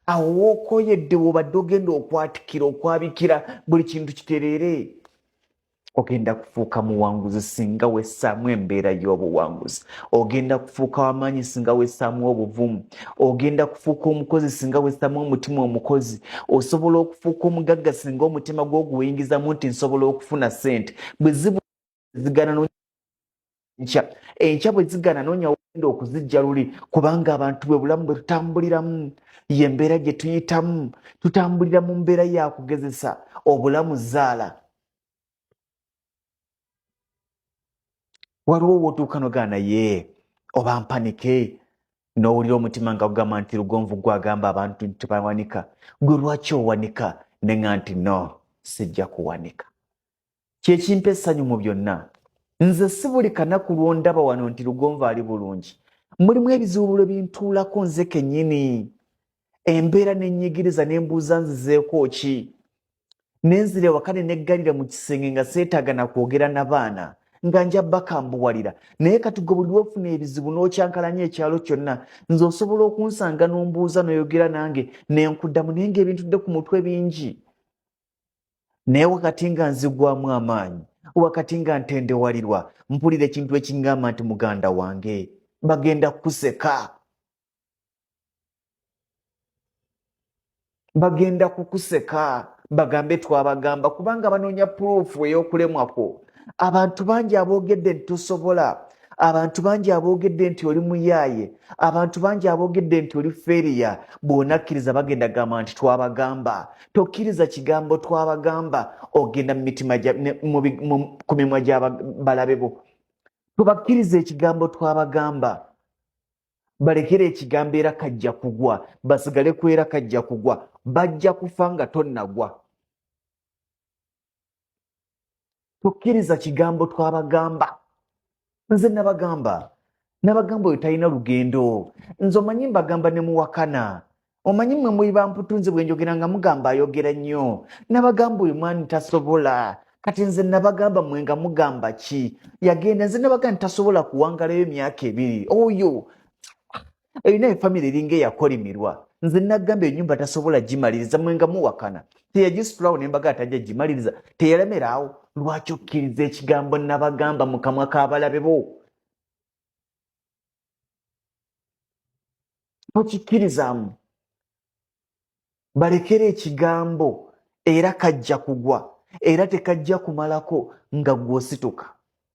awo wookoyedde wobadde ogenda okwatikira okwabikira buli kintu kitereere ogenda kufuuka muwanguzi singa wessaamu embeera y'obuwanguzi ogenda kufuuka wamaanyi singa wessaamu obuvumu ogenda kufuuka omukozi singa wessaamu omutima omukozi osobola okufuuka omugagga singa omutima gw'oguwuyingizamu nti nsobola okufuna ssente bwe zigana enkya bwe zigana noonya wogenda okuzijja luli kubanga abantu bwe bulamu bwe tutambuliramu ye mbeera gye tuyitamu tutambulira mu mbeera yakugezesa obulamu zaala waliwo wootuuka nogana naye oba mpanike n'owulira omutima nga gugamba nti Lugonvu gwagamba abantu nti tebawanika gwe lwaki owanika nenga nti no sijja kuwanika kyekimpa essanyu mu byonna nze si buli kanaku lwondaba wano nti Lugonvu ali bulungi mulimu ebizibu bintuulako nze kennyini embeera n'ennyigiriza n'embuuza nzizeeko ki nenzire wakane neggalira mu kisenge nga seetaaga na kwogera n'abaana nga nja bakambuwalira naye kati gwe buli lwofuna ebizibu n'okyankalanya ekyalo kyonna nze osobola okunsanga n'ombuuza n'oyogera nange nenkuddamu naye ng'ebintudde ku mutwe bingi naye wakati nga nzigwamu amaanyi wakati nga ntendewalirwa mpulira ekintu ekingamba nti muganda wange bagenda kukuseka bagenda kukuseka bagambe twabagamba kubanga banoonya puruufu ey'okulemwako abantu bangi aboogedde nti tosobola abantu bangi aboogedde nti oli muyaaye abantu bangi aboogedde nti oli feriya bw'onakkiriza bagenda gamba nti twabagamba tokkiriza kigambo twabagamba ogenda ku mimwa gy'abalabe bo tubakkiriza ekigambo twabagamba balekere ekigambo era kajja kugwa basigale ku era kajja kugwa bajja kufa nga tonnagwa tokkiriza kigambo twabagamba nze nabagamba oyo talina lugendo nze omanyi mbagamba ne muwakana omanyi mmwe muli bamputunzi bwe njogera nga mugamba ayogera nnyo nabagamba oyo mwani tasobola kati nze nabagamba mmwe nga mugamba ki yagenda nze nabagamba nti tasobola kuwangalayo emyaka 2 oyo erina efamire eringa eyakolimirwa nze nagamba ennyumba tasobola gimaliriza mmwe nga muwakana teyagisitulawo nembaga atajja gimaliriza teyalemerawo lwaki okkiriza ekigambo nabagamba mu kamwa k'abalabe bo tokikkirizamu balekere ekigambo era kajja kugwa era tekajja kumalako nga gw'osituka